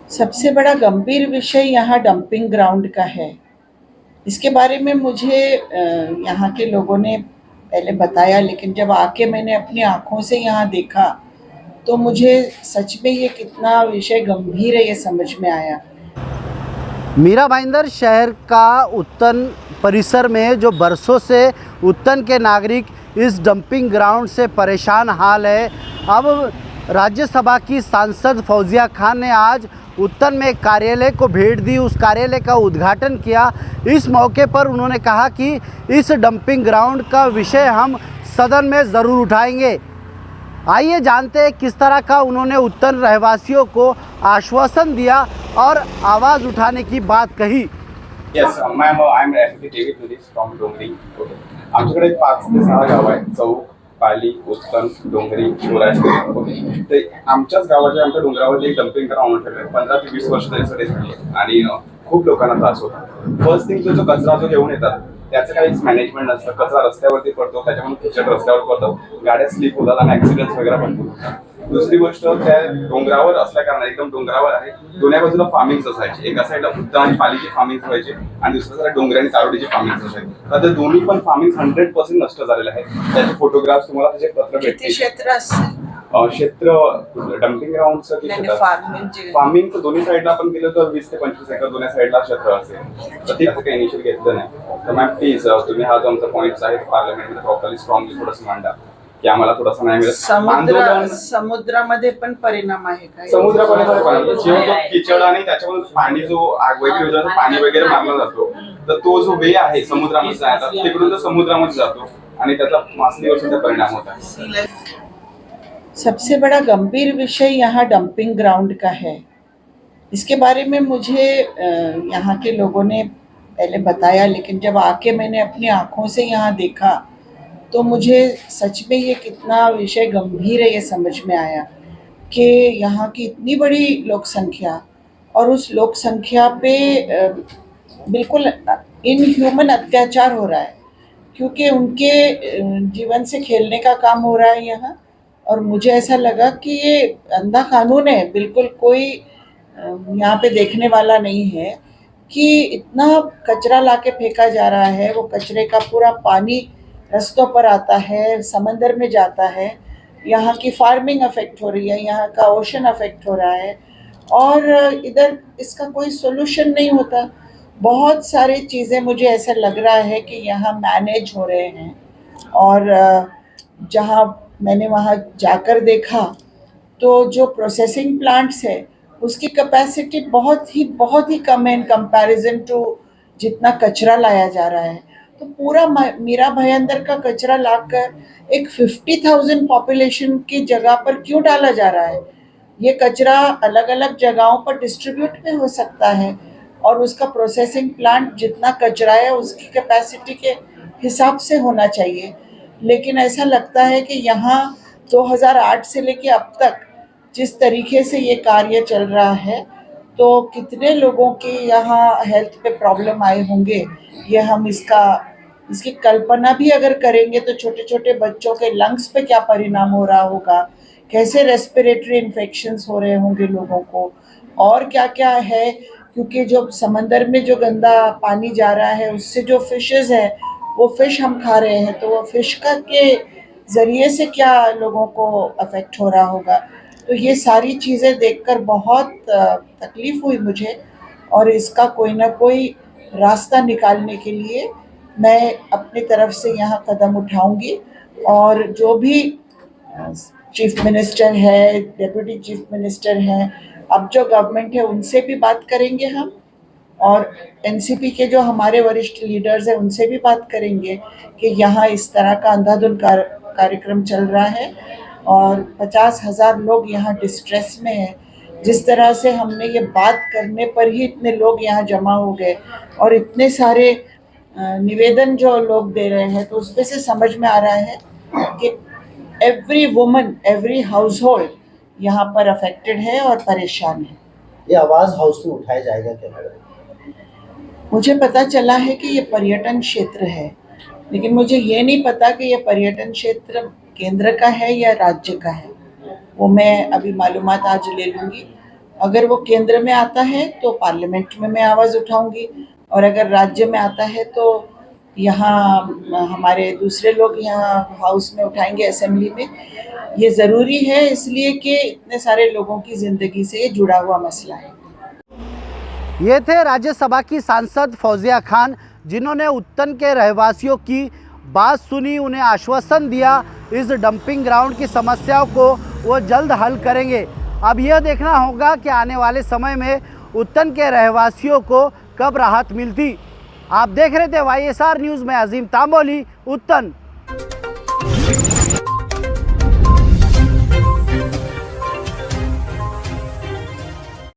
सबसे बड़ा गंभीर विषय यहाँ डंपिंग ग्राउंड का है। इसके बारे में मुझे यहाँ के लोगों ने पहले बताया, लेकिन जब आके मैंने अपनी आँखों से यहाँ देखा, तो मुझे सच में ये कितना विषय गंभीर है, ये समझ में आया। मीरा भाईंदर शहर का उत्तन परिसर में जो बरसों से उत्तन के नागरिक इस डंपिंग ग्राउंड से परेशान हाल है। अब राज्यसभा की सांसद फौजिया खान ने आज उत्तन में एक कार्यालय को भेंट दी, उस कार्यालय का उद्घाटन किया। इस मौके पर उन्होंने कहा कि इस डंपिंग ग्राउंड का विषय हम सदन में ज़रूर उठाएंगे। आइए जानते हैं किस तरह का उन्होंने उत्तन रहवासियों को आश्वासन दिया और आवाज़ उठाने की बात कही। Yes, ma'am, I'm actually David Nuris from डोंगरी. आमच्याकडे 5 ते 6 गाव आहेत. चौक, पाली, उत्तन, डोंगरी, शिवराजपुरी. ते आमच्याच गावाच्या आमच्या डोंगरावर एक डंपिंग ग्राउंड आहे. 15 ते 20 वर्ष तरी झाली आहे आणि खूप लोकांना त्रास होता. फर्स्ट थिंग जो कचरा जो घेऊन येतात त्याचं काहीच मॅनेजमेंट नसतं. कचरा रस्त्यावरती पडतो, त्याच्यामुळे खिचड रस्त्यावर पडतो, गाड्या स्लिप होतात आणि ऍक्सिडेंट्स वगैरे पण होतात. दुसरी गोष्ट, त्या डोंगरावर असल्या कारणाने एकदम डोंगरावर आहे, दोन्ही बाजूला फार्मिंग असायची. एका साईडला उत्तन आणि पालीची फार्मिंग व्हायची आणि दुसऱ्या साईडला डोंगरी आणि तारोडीची फार्मिंग असायची. तर ते दोन्ही पण फार्मिंग 100% नष्ट झालेले आहे. त्याचे फोटोग्राफ्स तुम्हाला त्याचे पत्र भेटतील. क्षेत्र डम्पिंग ग्राउंडचं फार्मिंगचं दोन्ही साईडला आपण गेलो तर 20 ते 25 एकर दोन्ही साईडला क्षेत्र असेल. तर त्याचं काही इनिशियल घेतलं नाही. तर मॅम प्लीज तुम्ही हा जो आमचा पॉईंट्स आहे पार्लमेंटमध्ये प्रॉपरली स्ट्रॉंगली थोडंसं मांडा की आम्हाला थोडासा नाही मिळत. समुद्रामध्ये पण परिणाम आहे का? समुद्रामध्ये खिचड आणि त्याच्यावर पाणी जो आग वगैरे पाणी वगैरे मारला जातो, तर तो जो वे आहे समुद्रामध्ये जायचा तिकडून तो समुद्रामध्ये जातो आणि त्याचा मासळीवर सुद्धा परिणाम होत आहे. सबसे बड़ा गंभीर विषय यहाँ डंपिंग ग्राउंड का है। इसके बारे में मुझे यहाँ के लोगों ने पहले बताया, लेकिन जब आके मैंने अपनी आँखों से यहाँ देखा, तो मुझे सच में ये कितना विषय गंभीर है, ये समझ में आया कि यहाँ की इतनी बड़ी लोक संख्या और उस लोक संख्या पे बिल्कुल इनह्यूमन अत्याचार हो रहा है, क्योंकि उनके जीवन से खेलने का काम हो रहा है यहाँ। और मुझे ऐसा लगा कि ये अंधा कानून है, बिल्कुल कोई यहाँ पे देखने वाला नहीं है कि इतना कचरा लाके फेंका जा रहा है। वो कचरे का पूरा पानी रास्तों पर आता है, समंदर में जाता है, यहाँ की फार्मिंग अफेक्ट हो रही है, यहाँ का ओशन अफेक्ट हो रहा है, और इधर इसका कोई सोल्यूशन नहीं होता। बहुत सारी चीज़ें मुझे ऐसा लग रहा है कि यहाँ मैनेज हो रहे हैं, और जहाँ मैंने वहाँ जाकर देखा तो जो प्रोसेसिंग प्लांट्स है उसकी कैपेसिटी बहुत ही कम है इन कंपैरिजन टू जितना कचरा लाया जा रहा है। तो पूरा मीरा भाईंदर का कचरा लाकर एक 50,000 पॉपुलेशन की जगह पर क्यों डाला जा रहा है? ये कचरा अलग अलग जगहों पर डिस्ट्रीब्यूट में हो सकता है, और उसका प्रोसेसिंग प्लांट जितना कचरा है उसकी कैपेसिटी के हिसाब से होना चाहिए। लेकिन ऐसा लगता है कि यहाँ 2008 से लेके अब तक जिस तरीके से ये कार्य चल रहा है, तो कितने लोगों के यहाँ हेल्थ पे प्रॉब्लम आए होंगे, ये हम इसकी कल्पना भी अगर करेंगे तो छोटे छोटे बच्चों के लंग्स पे क्या परिणाम हो रहा होगा, कैसे रेस्पिरेटरी इन्फेक्शंस हो रहे होंगे लोगों को, और क्या क्या है। क्योंकि जो समंदर में जो गंदा पानी जा रहा है उससे जो फिशेस है वो फिश हम खा रहे हैं, तो वो फिश का के ज़रिए से क्या लोगों को अफेक्ट हो रहा होगा। तो ये सारी चीज़ें देखकर बहुत तकलीफ़ हुई मुझे, और इसका कोई ना कोई रास्ता निकालने के लिए मैं अपनी तरफ से यहाँ कदम उठाऊंगी। और जो भी चीफ मिनिस्टर है, डेप्यूटी चीफ मिनिस्टर हैं, अब जो गवर्नमेंट है उनसे भी बात करेंगे हम, और एनसीपी के जो हमारे वरिष्ठ लीडर्स हैं उनसे भी बात करेंगे कि यहाँ इस तरह का अंधाधुंध कार्यक्रम चल रहा है और 50,000 लोग यहाँ डिस्ट्रेस में हैं। जिस तरह से हमने ये बात करने पर ही इतने लोग यहाँ जमा हो गए और इतने सारे निवेदन जो लोग दे रहे हैं, तो उसमें से समझ में आ रहा है कि every woman, every house hold यहाँ पर अफेक्टेड है और परेशान है। ये आवाज़ हाउस में उठाया जाएगा क्या मैडम? मुझे पता चला है कि ये पर्यटन क्षेत्र है, लेकिन मुझे ये नहीं पता कि ये पर्यटन क्षेत्र केंद्र का है या राज्य का है। वो मैं अभी मालूमात आज ले लूँगी अगर वो केंद्र में आता है तो पार्लियामेंट में मैं आवाज़ उठाऊंगी, और अगर राज्य में आता है तो यहाँ हमारे दूसरे लोग यहाँ हाउस में उठाएंगे, असेंबली में। ये ज़रूरी है इसलिए कि इतने सारे लोगों की ज़िंदगी से ये जुड़ा हुआ मसला है। ये थे राज्यसभा की सांसद फौजिया खान, जिन्होंने उत्तन के रहवासियों की बात सुनी, उन्हें आश्वासन दिया इस डंपिंग ग्राउंड की समस्याओं को वो जल्द हल करेंगे। अब यह देखना होगा कि आने वाले समय में उत्तन के रहवासियों को कब राहत मिलती। आप देख रहे थे YSR न्यूज़ में अजीम तांबोली, उत्तन।